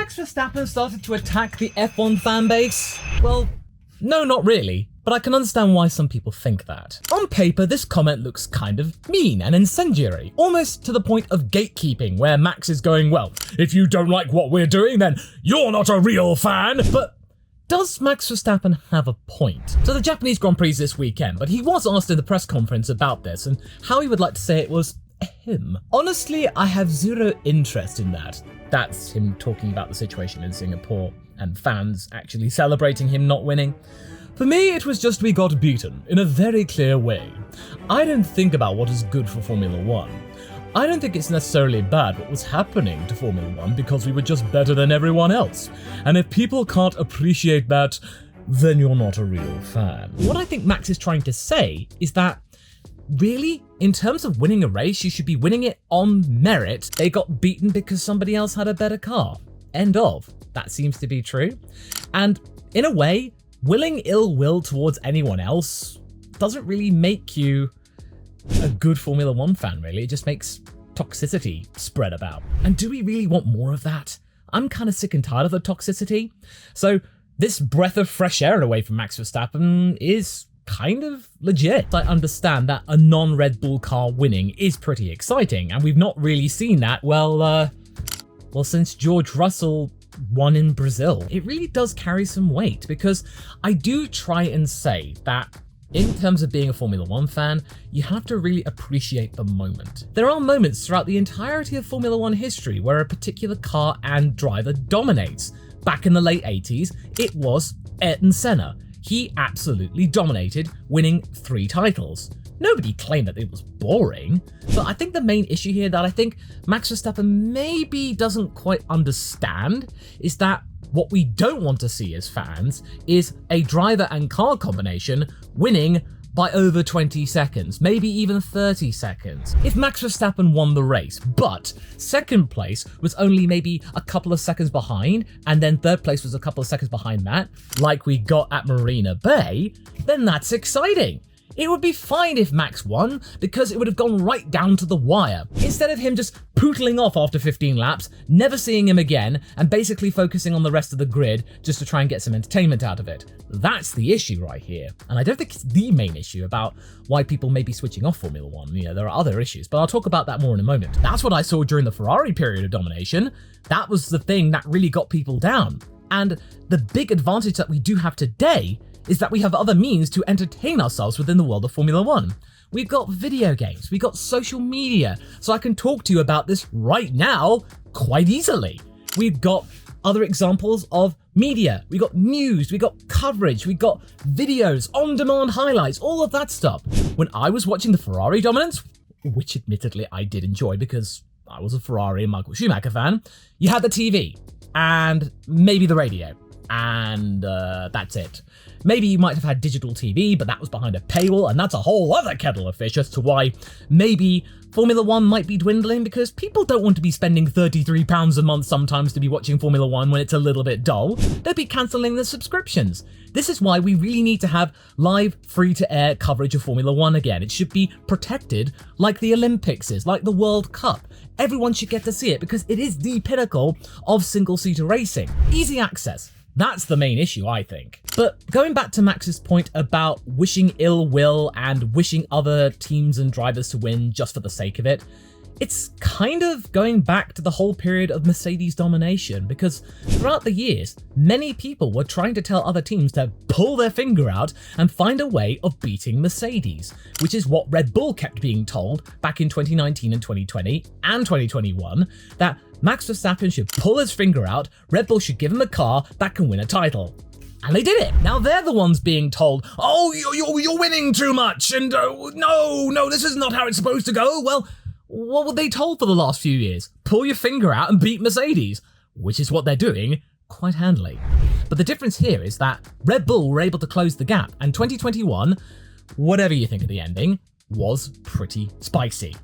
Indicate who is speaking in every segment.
Speaker 1: Max Verstappen started to attack the F1 fanbase? Well, no, not really, but I can understand why some people think that. On paper, this comment looks kind of mean and incendiary, almost to the point of gatekeeping, where Max is going, well, if you don't like what we're doing, then you're not a real fan. But does Max Verstappen have a point? So the Japanese Grand Prix this weekend, but he was asked in the press conference about this, and how he would like to say it was him. Honestly, I have zero interest in that. That's him talking about the situation in Singapore and fans actually celebrating him not winning. For me, it was just we got beaten in a very clear way. I don't think about what is good for Formula 1. I don't think it's necessarily bad what was happening to Formula 1 because we were just better than everyone else. And if people can't appreciate that, then you're not a real fan. What I think Max is trying to say is that really, in terms of winning a race, you should be winning it on merit. They got beaten because somebody else had a better car. End of. That seems to be true. And in a way, willing ill will towards anyone else doesn't really make you a good Formula 1 fan, really. It just makes toxicity spread about. And do we really want more of that? I'm kind of sick and tired of the toxicity. So this breath of fresh air away from Max Verstappen is kind of legit. I understand that a non-Red Bull car winning is pretty exciting, and we've not really seen that, well, since George Russell won in Brazil. It really does carry some weight, because I do try and say that in terms of being a Formula 1 fan, you have to really appreciate the moment. There are moments throughout the entirety of Formula 1 history where a particular car and driver dominates. Back in the late 80s, it was Ayrton Senna. He absolutely dominated, winning 3 titles. Nobody claimed that it was boring, but I think the main issue here that I think Max Verstappen maybe doesn't quite understand is that what we don't want to see as fans is a driver and car combination winning by over 20 seconds, maybe even 30 seconds. If Max Verstappen won the race, but second place was only maybe a couple of seconds behind, and then third place was a couple of seconds behind that, like we got at Marina Bay, then that's exciting. It would be fine if Max won, because it would have gone right down to the wire, instead of him just pootling off after 15 laps, never seeing him again, and basically focusing on the rest of the grid just to try and get some entertainment out of it. That's the issue right here. And I don't think it's the main issue about why people may be switching off Formula 1. You know, there are other issues, but I'll talk about that more in a moment. That's what I saw during the Ferrari period of domination. That was the thing that really got people down. And the big advantage that we do have today is that we have other means to entertain ourselves within the world of Formula 1. We've got video games, we've got social media, so I can talk to you about this right now quite easily. We've got other examples of media, we got news, we got coverage, we got videos, on-demand highlights, all of that stuff. When I was watching the Ferrari dominance, which admittedly I did enjoy because I was a Ferrari and Michael Schumacher fan, you had the TV and maybe the radio, and that's it. Maybe you might have had digital TV, but that was behind a paywall, and that's a whole other kettle of fish as to why maybe Formula 1 might be dwindling, because people don't want to be spending £33 a month sometimes to be watching Formula 1 when it's a little bit dull. They'd be cancelling their subscriptions. This is why we really need to have live, free-to-air coverage of Formula 1 again. It should be protected like the Olympics is, like the World Cup. Everyone should get to see it, because it is the pinnacle of single-seater racing. Easy access. That's the main issue, I think. But going back to Max's point about wishing ill will and wishing other teams and drivers to win just for the sake of it, it's kind of going back to the whole period of Mercedes domination, because throughout the years, many people were trying to tell other teams to pull their finger out and find a way of beating Mercedes, which is what Red Bull kept being told back in 2019 and 2020 and 2021, that Max Verstappen should pull his finger out, Red Bull should give him a car that can win a title. And they did it. Now they're the ones being told, oh, you're winning too much, and no, this is not how it's supposed to go. Well, what were they told for the last few years? Pull your finger out and beat Mercedes, which is what they're doing quite handily. But the difference here is that Red Bull were able to close the gap, and 2021, whatever you think of the ending, was pretty spicy.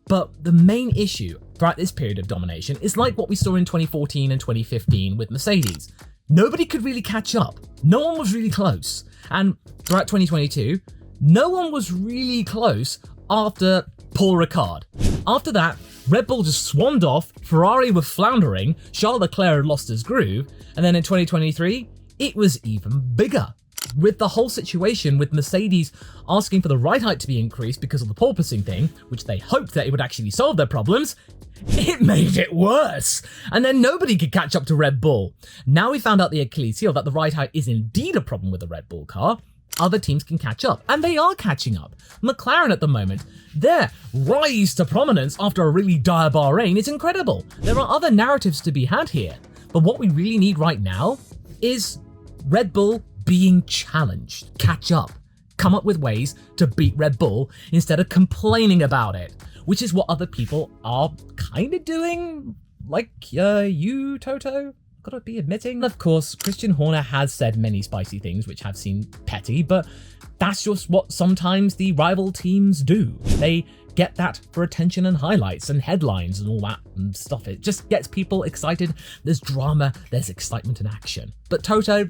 Speaker 1: But the main issue throughout this period of domination is like what we saw in 2014 and 2015 with Mercedes. Nobody could really catch up. No one was really close. And throughout 2022, no one was really close after Paul Ricard. After that, Red Bull just swaned off, Ferrari were floundering, Charles Leclerc had lost his groove, and then in 2023, it was even bigger. With the whole situation with Mercedes asking for the ride height to be increased because of the porpoising thing, which they hoped that it would actually solve their problems, it made it worse. And then nobody could catch up to Red Bull. Now we found out the Achilles heel that the ride height is indeed a problem with the Red Bull car. Other teams can catch up, and they are catching up. McLaren at the moment, their rise to prominence after a really dire Bahrain is incredible. There are other narratives to be had here, but what we really need right now is Red Bull being challenged. Catch up. Come up with ways to beat Red Bull instead of complaining about it, which is what other people are kind of doing, like you, Toto. Gotta be admitting. Of course, Christian Horner has said many spicy things which have seemed petty, but that's just what sometimes the rival teams do. They get that for attention and highlights and headlines and all that and stuff. It just gets people excited. There's drama, there's excitement and action. But Toto,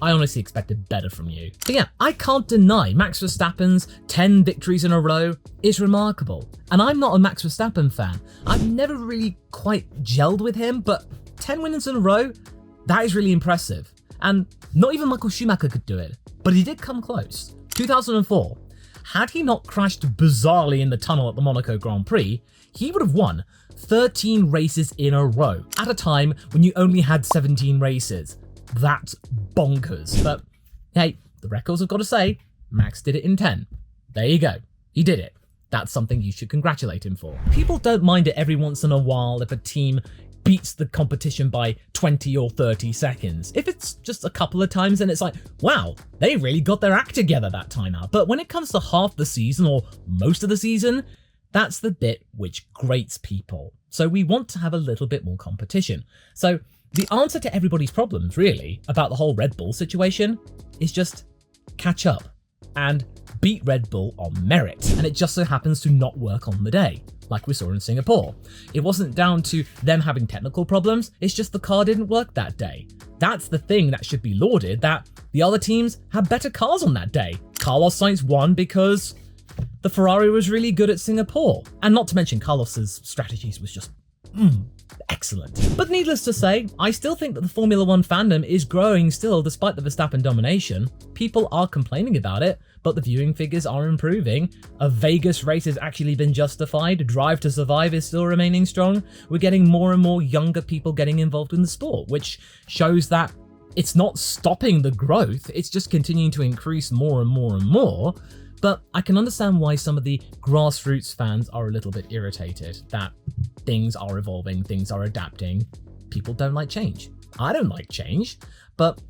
Speaker 1: I honestly expected better from you. But yeah, I can't deny Max Verstappen's 10 victories in a row is remarkable. And I'm not a Max Verstappen fan. I've never really quite gelled with him, but 10 wins in a row, that is really impressive. And not even Michael Schumacher could do it, but he did come close. 2004, had he not crashed bizarrely in the tunnel at the Monaco Grand Prix, he would have won 13 races in a row at a time when you only had 17 races. That's bonkers. But hey, the records have got to say, Max did it in 10. There you go. He did it. That's something you should congratulate him for. People don't mind it every once in a while if a team beats the competition by 20 or 30 seconds. If it's just a couple of times, then it's like, wow, they really got their act together that time out. But when it comes to half the season or most of the season, that's the bit which grates people. So we want to have a little bit more competition. So the answer to everybody's problems, really, about the whole Red Bull situation is just catch up and beat Red Bull on merit. And it just so happens to not work on the day, like we saw in Singapore. It wasn't down to them having technical problems, it's just the car didn't work that day. That's the thing that should be lauded, that the other teams had better cars on that day. Carlos Sainz won because the Ferrari was really good at Singapore. And not to mention Carlos's strategies was just excellent. But needless to say, I still think that the Formula One fandom is growing still despite the Verstappen domination. People are complaining about it, but the viewing figures are improving. A Vegas race has actually been justified. Drive to Survive is still remaining strong. We're getting more and more younger people getting involved in the sport, which shows that it's not stopping the growth, it's just continuing to increase more and more and more. But I can understand why some of the grassroots fans are a little bit irritated that things are evolving, things are adapting. People don't like change. I don't like change, but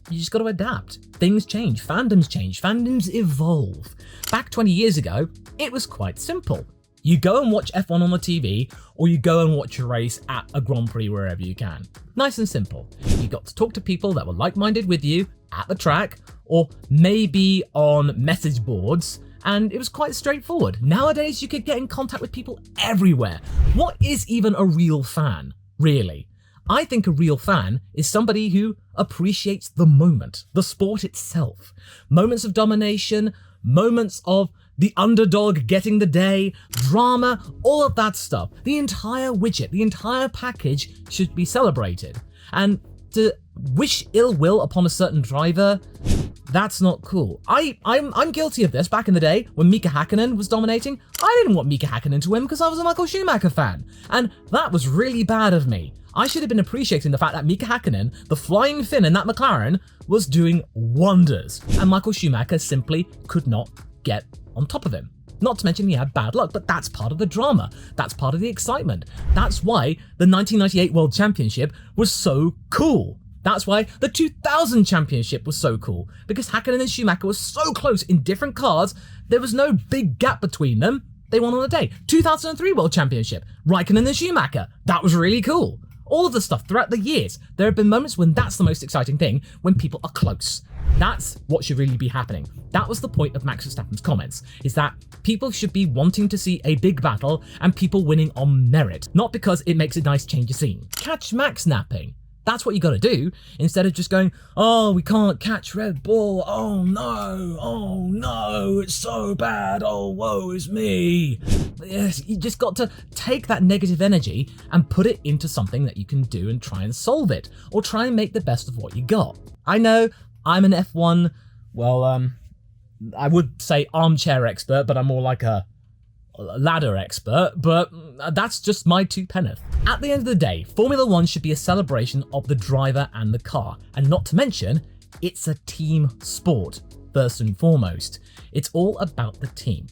Speaker 1: you just got to adapt. Things change, fandoms evolve. Back 20 years ago, it was quite simple. You go and watch F1 on the TV, or you go and watch a race at a Grand Prix wherever you can. Nice and simple. You got to talk to people that were like-minded with you at the track, or maybe on message boards, and it was quite straightforward. Nowadays, you could get in contact with people everywhere. What is even a real fan, really? I think a real fan is somebody who appreciates the moment, the sport itself. Moments of domination, moments of the underdog getting the day, drama, all of that stuff. The entire widget, the entire package should be celebrated. And to wish ill will upon a certain driver, that's not cool. I'm guilty of this. Back in the day when Mika Hakkinen was dominating, I didn't want Mika Hakkinen to win because I was a Michael Schumacher fan. And that was really bad of me. I should have been appreciating the fact that Mika Hakkinen, the flying Finn in that McLaren, was doing wonders. And Michael Schumacher simply could not get on top of him. Not to mention he had bad luck, but that's part of the drama. That's part of the excitement. That's why the 1998 World Championship was so cool. That's why the 2000 Championship was so cool, because Hakkinen and Schumacher were so close in different cars, there was no big gap between them. They won on a day. 2003 World Championship, Raikkonen and Schumacher. That was really cool. All of the stuff throughout the years, there have been moments when that's the most exciting thing, when people are close. That's what should really be happening. That was the point of Max Verstappen's comments, is that people should be wanting to see a big battle and people winning on merit, not because it makes a nice change of scene. Catch Max napping. That's what you gotta do, instead of just going, oh, we can't catch Red Bull, oh no, it's so bad, oh, woe is me. Yes, you just got to take that negative energy and put it into something that you can do and try and solve it, or try and make the best of what you got. I know, I'm an F1, well, I would say armchair expert, but I'm more like a ladder expert, but that's just my 2 penneth. At the end of the day, Formula 1 should be a celebration of the driver and the car, and not to mention, it's a team sport, first and foremost. It's all about the team.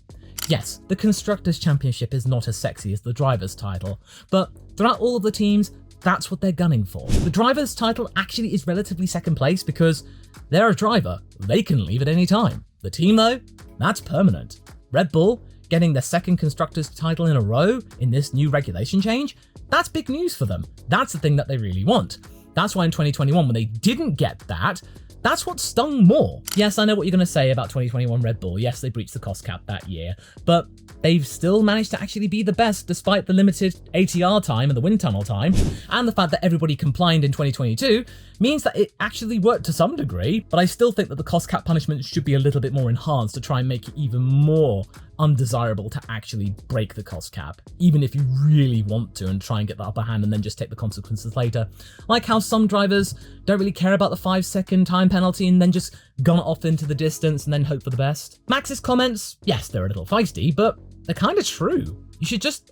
Speaker 1: Yes, the Constructors' Championship is not as sexy as the Drivers' title, but throughout all of the teams, that's what they're gunning for. The Drivers' title actually is relatively second place because they're a driver, they can leave at any time. The team though, that's permanent. Red Bull, getting their second Constructors' title in a row in this new regulation change, that's big news for them. That's the thing that they really want. That's why in 2021, when they didn't get that, that's what stung more. Yes, I know what you're going to say about 2021 Red Bull. Yes, they breached the cost cap that year, but they've still managed to actually be the best despite the limited ATR time and the wind tunnel time, and the fact that everybody complied in 2022 means that it actually worked to some degree, but I still think that the cost cap punishment should be a little bit more enhanced to try and make it even more undesirable to actually break the cost cap, even if you really want to and try and get the upper hand and then just take the consequences later. Like how some drivers don't really care about the 5-second time penalty and then just gun it off into the distance and then hope for the best. Max's comments, yes, they're a little feisty, but they're kind of true. You should just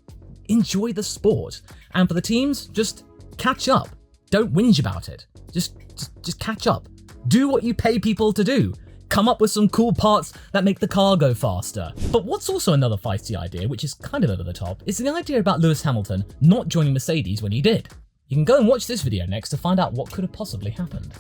Speaker 1: enjoy the sport. And for the teams, just catch up. Don't whinge about it. Just catch up. Do what you pay people to do. Come up with some cool parts that make the car go faster. But what's also another feisty idea, which is kind of over the top, is the idea about Lewis Hamilton not joining Mercedes when he did. You can go and watch this video next to find out what could have possibly happened.